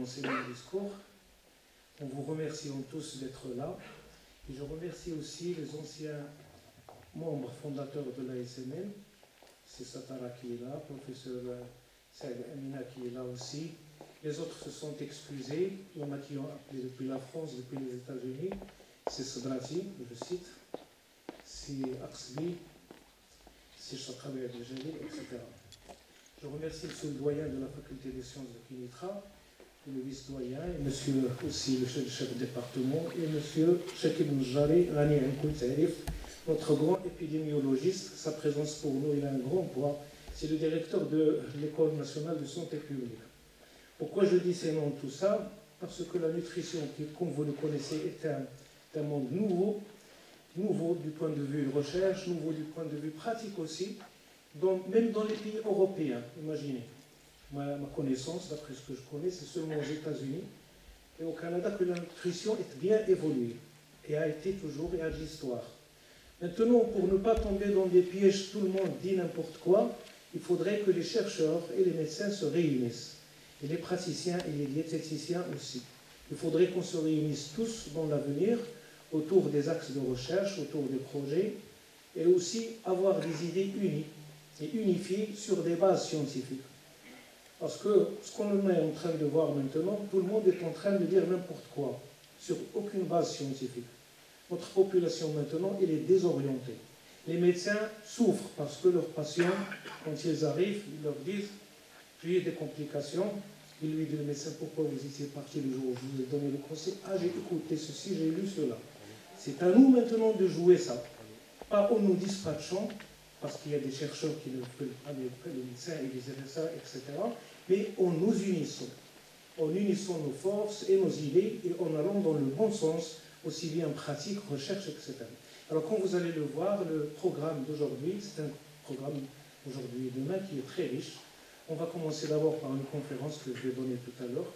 commencer mon discours en vous remerciant tous d'être là. Et je remercie aussi les anciens membres fondateurs de l'ASML. C'est Satara qui est là, professeur Saïd Amina qui est là aussi. Les autres se sont excusés. Il y en a qui ont appelé depuis la France, depuis les États-Unis. C'est Sadrati, je cite. C'est Aksbi, c'est Chakrabi Abdejali, etc. Je remercie monsieur le doyen de la faculté des sciences de Kinitra, le vice-doyen, et monsieur aussi le chef de département, et monsieur Shakib Moujari, Rani Nkoul Taïrif, notre grand épidémiologiste. Sa présence pour nous, il a un grand poids. C'est le directeur de l'École nationale de santé publique. Pourquoi je dis ces noms, tout ça? Parce que la nutrition, qui, comme vous le connaissez, est un monde nouveau du point de vue recherche, nouveau du point de vue pratique aussi, même dans les pays européens. Imaginez, ma connaissance, d'après ce que je connais, c'est seulement aux États-Unis et au Canada que la nutrition est bien évoluée et a été toujours et a de l'histoire. Maintenant, pour ne pas tomber dans des pièges, tout le monde dit n'importe quoi, il faudrait que les chercheurs et les médecins se réunissent, et les praticiens et les diététiciens aussi. Il faudrait qu'on se réunisse tous dans l'avenir autour des axes de recherche, autour des projets, et aussi avoir des idées unies et unifiées sur des bases scientifiques. Parce que ce qu'on est en train de voir maintenant, tout le monde est en train de dire n'importe quoi, sur aucune base scientifique. Notre population maintenant, elle est désorientée. Les médecins souffrent parce que leurs patients, quand ils arrivent, ils leur disent « j'ai des complications ». Il lui dit le médecin « pourquoi vous étiez parti le jour où je vous ai donné le conseil ?»« Ah, j'ai écouté ceci, j'ai lu cela ». C'est à nous maintenant de jouer ça. Pas en nous dispatchant, parce qu'il y a des chercheurs qui ne veulent pas les médecins et les RSA, etc. Mais en nous unissant. En unissant nos forces et nos idées et en allant dans le bon sens, aussi bien pratique, recherche, etc. Alors, comme vous allez le voir, le programme d'aujourd'hui, c'est un programme aujourd'hui et demain qui est très riche. On va commencer d'abord par une conférence que je vais donner tout à l'heure.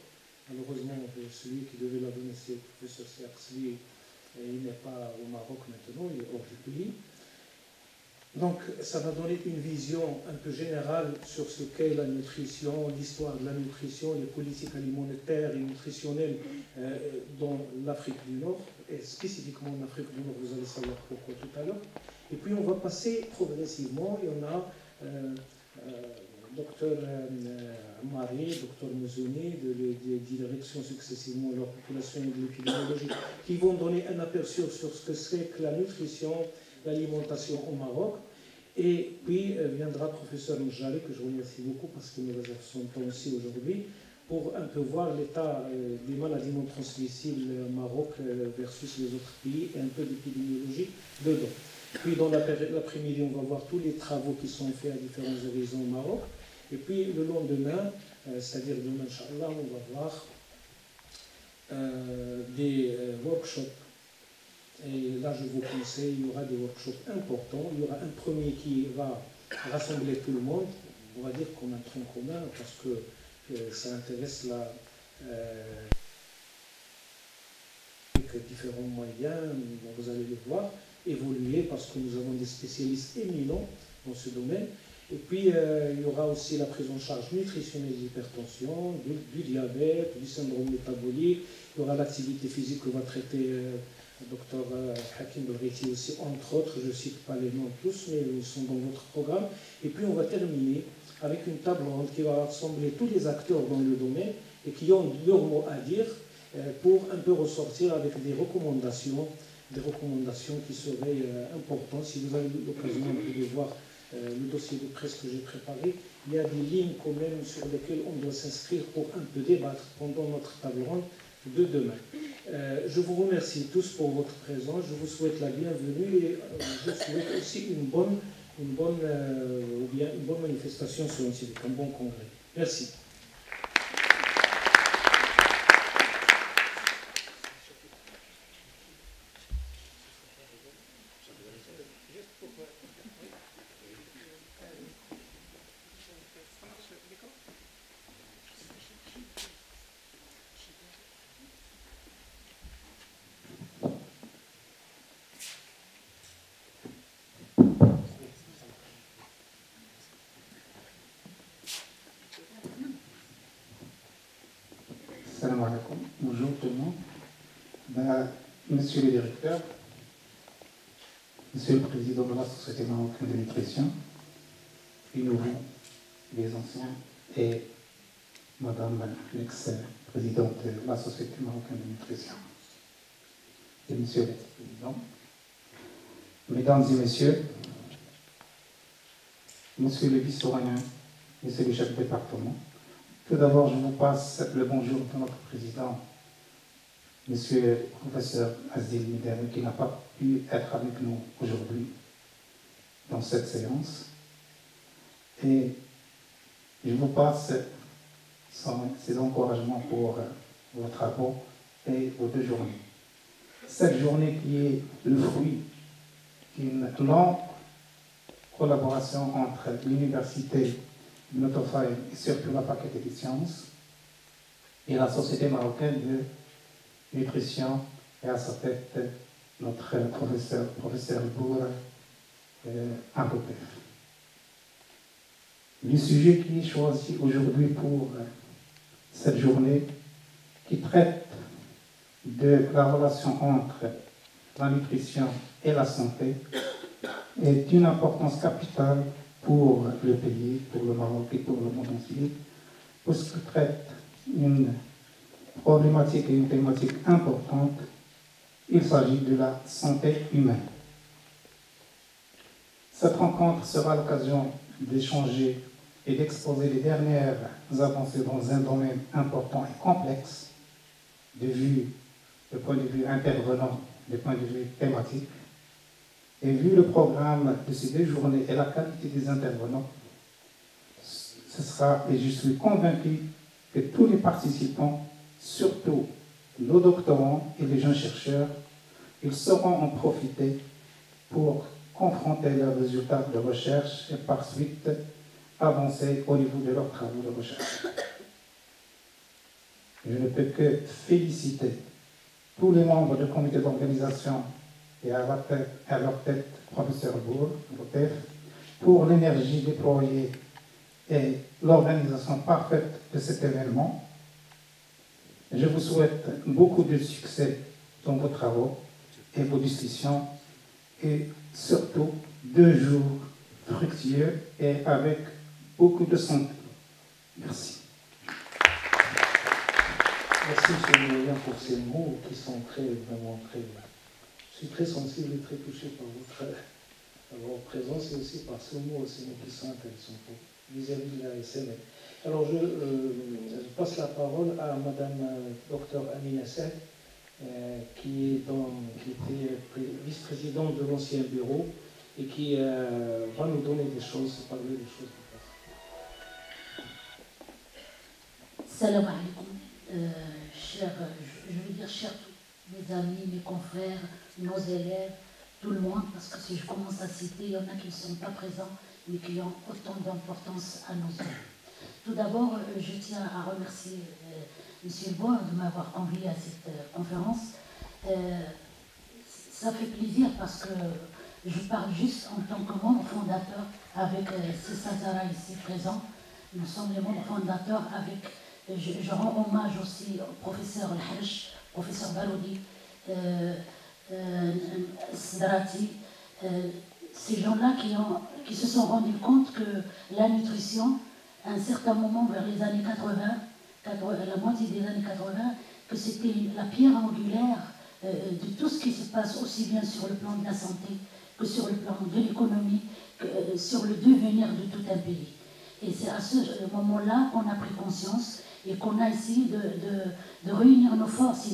Malheureusement, celui qui devait la donner, c'est le professeur Serxli. Il n'est pas au Maroc maintenant, il est hors du pays. Donc, ça va donner une vision un peu générale sur ce qu'est la nutrition, l'histoire de la nutrition, les politiques alimentaires et nutritionnelles dans l'Afrique du Nord, et spécifiquement en Afrique du Nord, vous allez savoir pourquoi tout à l'heure. Et puis, on va passer progressivement, et on a docteur Marie, docteur Mouzouni, des directions successivement de la population et de l'épidémiologie, qui vont donner un aperçu sur ce que c'est que la nutrition, l'alimentation au Maroc. Et puis viendra professeur Moujari, que je remercie beaucoup parce qu'il me réserve son temps aussi aujourd'hui, pour un peu voir l'état des maladies non transmissibles au Maroc versus les autres pays et un peu d'épidémiologie dedans. Puis dans l'après-midi, on va voir tous les travaux qui sont faits à différents horizons au Maroc. Et puis le lendemain, c'est-à-dire demain, Inch'Allah, on va voir des workshops. Et là, je vous conseille, il y aura des workshops importants. Il y aura un premier qui va rassembler tout le monde, on va dire comme un tronc commun, parce que ça intéresse avec différents moyens, vous allez le voir, évoluer, parce que nous avons des spécialistes éminents dans ce domaine. Et puis, il y aura aussi la prise en charge nutritionnelle de l'hypertension, du diabète, du syndrome métabolique. Il y aura l'activité physique que va traiter le docteur Hakim Belghiti aussi, entre autres. Je ne cite pas les noms tous, mais ils sont dans votre programme. Et puis, on va terminer avec une table ronde qui va rassembler tous les acteurs dans le domaine et qui ont leur mot à dire pour un peu ressortir avec des recommandations qui seraient importantes. Si vous avez l'occasion de voir le dossier de presse que j'ai préparé, il y a des lignes quand même sur lesquelles on doit s'inscrire pour un peu débattre pendant notre table ronde de demain. Je vous remercie tous pour votre présence, je vous souhaite la bienvenue et je souhaite aussi une bonne manifestation scientifique, un bon congrès. Merci. Salam alaikum. Bonjour tout le monde. Monsieur le directeur, Monsieur le président de la Société marocaine de nutrition, puis nous, les anciens, et Madame l'ex-présidente de la Société marocaine de nutrition, et Monsieur le président, Mesdames et Messieurs, Monsieur le vice-doyen, Monsieur le chef de département, tout d'abord, je vous passe le bonjour de notre président, Monsieur le professeur Azdin Mideri, qui n'a pas pu être avec nous aujourd'hui dans cette séance. Et je vous passe ses encouragements pour vos travaux et vos 2 journées. Cette journée qui est le fruit d'une longue collaboration entre l'université de Notofaï et surtout la faculté des sciences et la Société marocaine de nutrition, et à sa tête notre professeur Bour Ankotef. Le sujet qui est choisi aujourd'hui pour cette journée, qui traite de la relation entre la nutrition et la santé, est d'une importance capitale pour le pays, pour le Maroc et pour le monde entier, parce qu'il traite une problématique et une thématique importante. Il s'agit de la santé humaine. Cette rencontre sera l'occasion d'échanger et d'exposer les dernières avancées dans un domaine important et complexe, de point de vue intervenant, de point de vue thématique. Et vu le programme de ces 2 journées et la qualité des intervenants, ce sera, et je suis convaincu que tous les participants, surtout nos doctorants et les jeunes chercheurs, ils sauront en profiter pour confronter leurs résultats de recherche et par suite avancer au niveau de leurs travaux de recherche. Je ne peux que féliciter tous les membres du comité d'organisation et à leur tête, professeur Bour, pour l'énergie déployée et l'organisation parfaite de cet événement. Je vous souhaite beaucoup de succès dans vos travaux et vos discussions, et surtout 2 jours fructueux et avec beaucoup de santé. Merci. Merci, M. Moulin, pour ces mots qui sont vraiment très... Je suis très sensible et très touché par votre présence et aussi par ces mots qui sont intéressants vis-à-vis de la SML. Alors, je passe la parole à Madame Dr Amina Saad, qui était vice-présidente de l'ancien bureau et qui va nous donner des choses, parler des choses. Salam alaikum. Je veux dire chers mes amis, mes confrères, nos élèves, tout le monde, parce que si je commence à citer, il y en a qui ne sont pas présents, mais qui ont autant d'importance à nos yeux. Tout d'abord, je tiens à remercier M. Bois de m'avoir convié à cette conférence. Ça fait plaisir parce que je parle juste en tant que membre fondateur avec Sissa Zara ici présent. Nous sommes les membres fondateurs avec... Je rends hommage aussi au professeur Al-Hajj, professeur Baroudi, Sdrati, ces gens-là qui se sont rendus compte que la nutrition, à un certain moment vers les années 80, la moitié des années 80, que c'était la pierre angulaire de tout ce qui se passe aussi bien sur le plan de la santé que sur le plan de l'économie, que sur le devenir de tout un pays. Et c'est à ce moment-là qu'on a pris conscience et qu'on a essayé de réunir nos forces.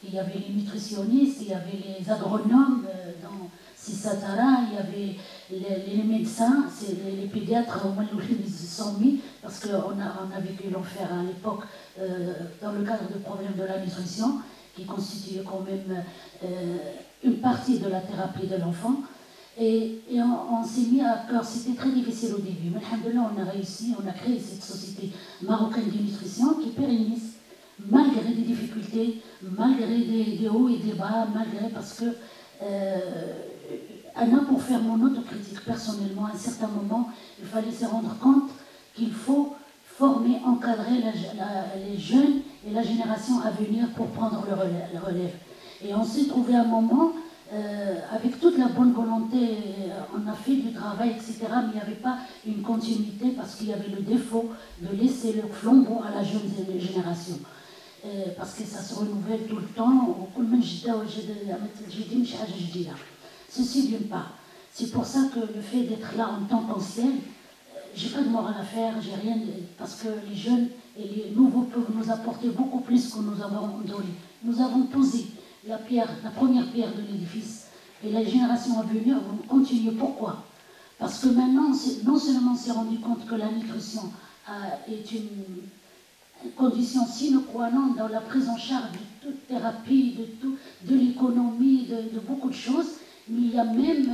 Il y avait les nutritionnistes, il y avait les agronomes dans Sissatara, il y avait les médecins, les pédiatres, au moins ils se sont mis, parce qu'on a vécu l'enfer à l'époque dans le cadre de problèmes de la nutrition, qui constituait quand même une partie de la thérapie de l'enfant. Et on s'est mis à cœur, c'était très difficile au début, mais alhamdoulilah, on a réussi, on a créé cette société marocaine de nutrition qui pérennise, malgré des difficultés, malgré des hauts et des bas, malgré parce que, Anna, pour faire mon autocritique personnellement, à un certain moment, il fallait se rendre compte qu'il faut former, encadrer les jeunes et la génération à venir pour prendre le relève. Et on s'est trouvé un moment, avec toute la bonne volonté, on a fait du travail, etc., mais il n'y avait pas une continuité parce qu'il y avait le défaut de laisser le flambeau à la jeune génération. Parce que ça se renouvelle tout le temps. Ceci d'une part. C'est pour ça que le fait d'être là en tant qu'ancienne, j'ai pas de morale à faire, j'ai rien, parce que les jeunes et les nouveaux peuvent nous apporter beaucoup plus que nous avons donné. Nous avons posé la première pierre de l'édifice, et les générations à venir vont continuer. Pourquoi? Parce que maintenant, non seulement on s'est rendu compte que la nutrition est une condition sine qua non dans la prise en charge de toute thérapie, de l'économie, de beaucoup de choses, mais il y a même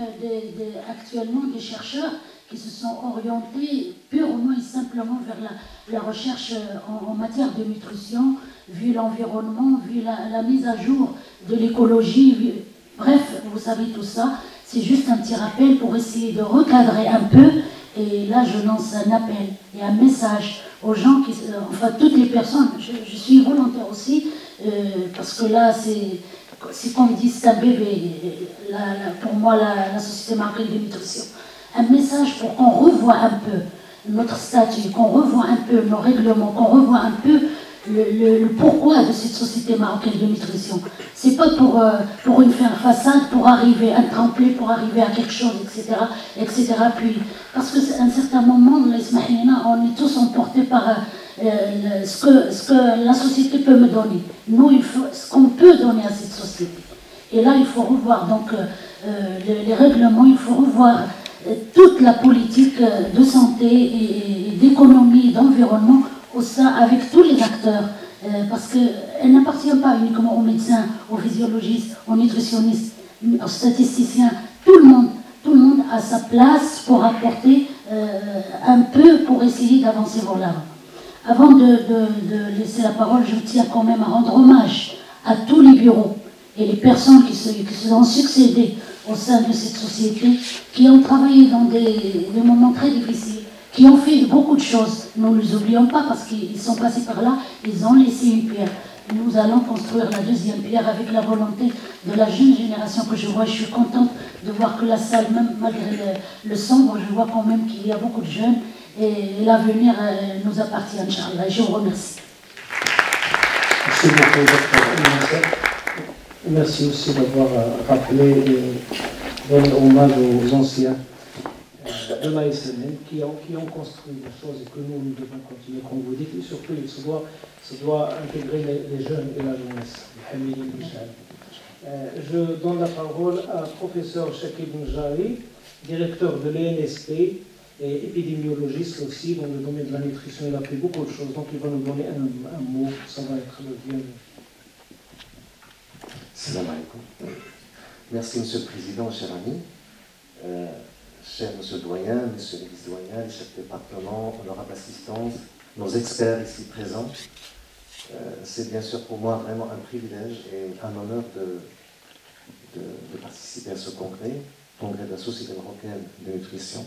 actuellement des chercheurs qui se sont orientés purement et simplement vers la recherche en matière de nutrition, vu l'environnement, vu la mise à jour de l'écologie. Bref, vous savez tout ça. C'est juste un petit rappel pour essayer de recadrer un peu. Et là, je lance un appel et un message aux gens, enfin toutes les personnes. Je suis volontaire aussi, parce que là, c'est comme dit, c'est un bébé. Pour moi, la Société marocaine de nutrition. Un message pour qu'on revoie un peu notre statut, qu'on revoie un peu nos règlements, qu'on revoie un peu le pourquoi de cette Société marocaine de nutrition. C'est pas pour une façade, pour arriver à un tremplin, pour arriver à quelque chose, etc. etc. Puis, parce qu'à un certain moment, on est tous emportés par ce que la société peut me donner. Nous, il faut ce qu'on peut donner à cette société. Et là, il faut revoir donc les règlements, il faut revoir toute la politique de santé et d'économie, d'environnement au sein avec tous les acteurs, parce qu'elle n'appartient pas uniquement aux médecins, aux physiologistes, aux nutritionnistes, aux statisticiens. Tout le monde a sa place pour apporter un peu pour essayer d'avancer vers l'avant. Avant de laisser la parole, je tiens quand même à rendre hommage à tous les bureaux et les personnes qui se sont succédées au sein de cette société, qui ont travaillé dans des moments très difficiles, qui ont fait beaucoup de choses. Nous ne les oublions pas parce qu'ils sont passés par là, ils ont laissé une pierre. Nous allons construire la deuxième pierre avec la volonté de la jeune génération que je vois. Je suis contente de voir que la salle, même malgré le sombre, je vois quand même qu'il y a beaucoup de jeunes et l'avenir nous appartient, Inch'Allah. Je vous remercie. Merci beaucoup, docteur. Merci aussi d'avoir rappelé et donné hommage aux anciens de l'ASMN qui ont construit des choses et que nous devons continuer, comme vous dites, et surtout ça doit intégrer les jeunes et la jeunesse. Je donne la parole à professeur Shakib Njari, directeur de l'ENSP et épidémiologiste aussi dans le domaine de la nutrition. Il a fait beaucoup de choses, donc il va nous donner un mot, ça va être le bienvenu. Salam alaikum. Merci, Monsieur le Président, cher ami, cher Monsieur le Doyen, Monsieur le Vice-Doyen, les chefs de département, honorable assistance, nos experts ici présents. C'est bien sûr pour moi vraiment un privilège et un honneur de participer à ce congrès de la Société marocaine de nutrition.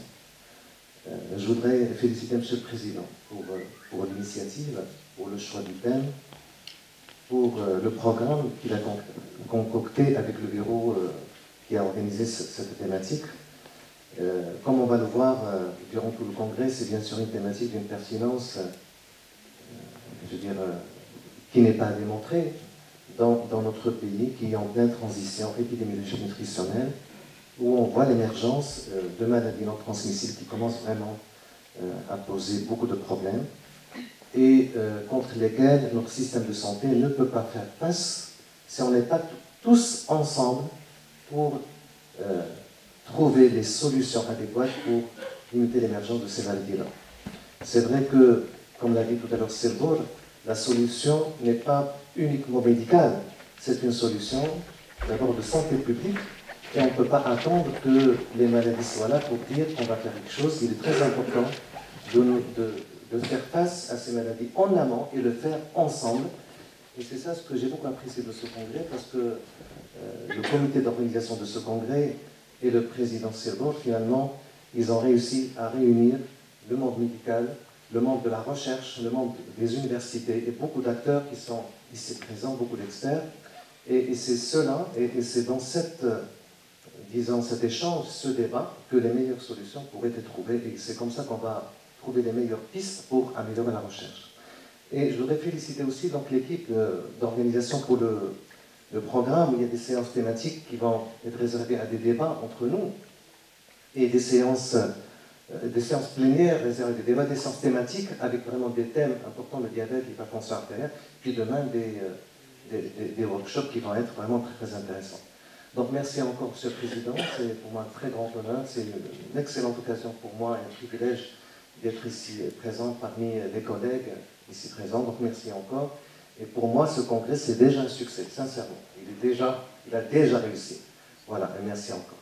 Je voudrais féliciter Monsieur le Président pour l'initiative, pour le choix du thème, pour le programme qu'il a concocté avec le bureau qui a organisé cette thématique. Comme on va le voir durant tout le congrès, c'est bien sûr une thématique d'une pertinence, je veux dire, qui n'est pas démontrée dans notre pays, qui est en pleine transition épidémiologique nutritionnelle, où on voit l'émergence de maladies non transmissibles qui commencent vraiment à poser beaucoup de problèmes et contre lesquels notre système de santé ne peut pas faire face si on n'est pas tous ensemble pour trouver les solutions adéquates pour limiter l'émergence de ces maladies-là. C'est vrai que, comme l'a dit tout à l'heure Sirbour, la solution n'est pas uniquement médicale, c'est une solution d'abord de santé publique et on ne peut pas attendre que les maladies soient là pour dire qu'on va faire quelque chose. Il est très important de faire face à ces maladies en amont et le faire ensemble. Et c'est ça ce que j'ai beaucoup apprécié de ce congrès, parce que le comité d'organisation de ce congrès et le président Sirbour, finalement, ils ont réussi à réunir le monde médical, le monde de la recherche, le monde des universités et beaucoup d'acteurs qui sont ici présents, beaucoup d'experts. Et c'est cela, et c'est dans cette, disons, cet échange, ce débat, que les meilleures solutions pourraient être trouvées. Et c'est comme ça qu'on va trouver les meilleures pistes pour améliorer la recherche. Et je voudrais féliciter aussi l'équipe d'organisation pour le programme, où il y a des séances thématiques qui vont être réservées à des débats entre nous, et des séances plénières réservées à des débats, des séances thématiques avec vraiment des thèmes importants, le diabète, l'hypertension artérielle, puis demain des workshops qui vont être vraiment très, très intéressants. Donc merci encore, Monsieur le Président, c'est pour moi un très grand honneur, c'est une excellente occasion pour moi et un privilège d'être ici présent parmi les collègues ici présents, donc merci encore. Et pour moi, ce congrès, c'est déjà un succès, sincèrement. Il a déjà réussi. Voilà, et merci encore.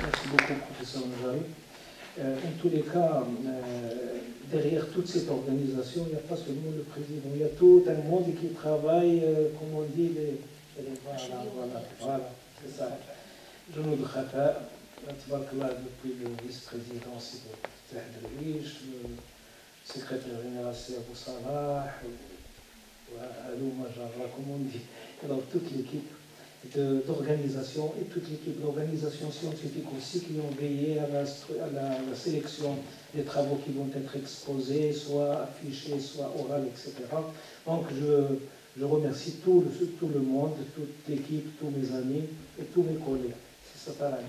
Merci beaucoup, professeur Njari. En tous les cas, derrière toute cette organisation, il n'y a pas seulement le président, il y a tout un monde qui travaille, comme on dit, voilà, c'est ça. Je nous depuis le vice-président Sidi Drouish, le secrétaire général c'est Abou Salah, Alou Majara, comme on dit, alors toute l'équipe d'organisation et toute l'équipe d'organisation scientifique aussi qui ont veillé à la sélection des travaux qui vont être exposés, soit affichés, soit oraux, etc. Donc je remercie tout le monde, toute l'équipe, tous mes amis et tous mes collègues. C'est ça,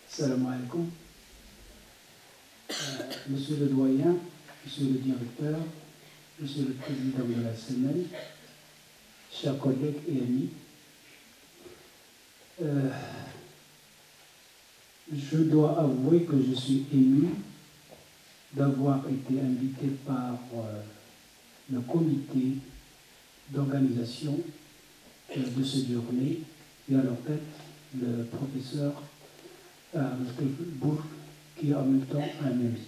Salam alaikum. Monsieur le doyen, monsieur le directeur, monsieur le président de la SML, chers collègues et amis, je dois avouer que je suis ému d'avoir été invité par le comité d'organisation de cette journée et à leur tête le professeur Bourg, qui est en même temps un ami.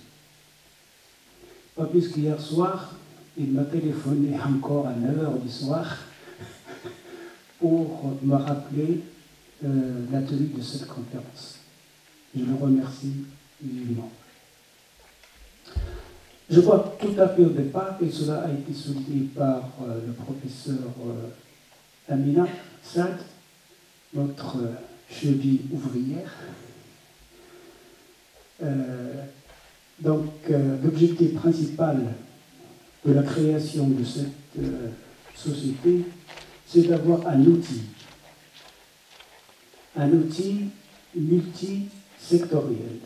Pas plus qu'hier soir, il m'a téléphoné encore à 9h du soir pour me rappeler la tenue de cette conférence. Je le remercie vivement. Je vois tout à fait au départ, et cela a été souligné par le professeur Amina Saad, notre cheville ouvrière. L'objectif principal de la création de cette société, c'est d'avoir un outil multisectoriel,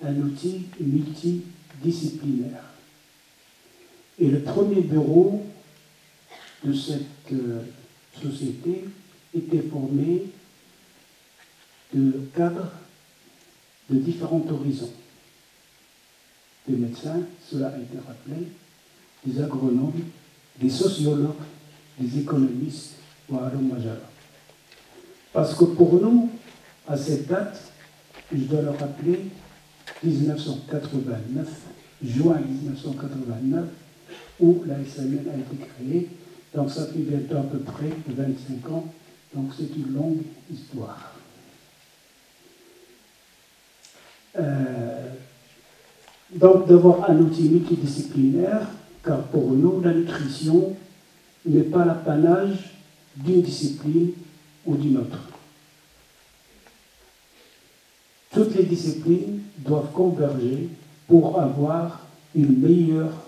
un outil multidisciplinaire. Et le premier bureau de cette société était formé de cadres de différents horizons. Des médecins, cela a été rappelé, des agronomes, des sociologues, des économistes, voilà. Parce que pour nous, à cette date, je dois le rappeler, 1989, juin 1989, où la SML a été créée, donc ça fait bientôt à peu près 25 ans, donc c'est une longue histoire. Donc d'avoir un outil multidisciplinaire, car pour nous, la nutrition n'est pas l'apanage d'une discipline ou d'une autre. Toutes les disciplines doivent converger pour avoir une meilleure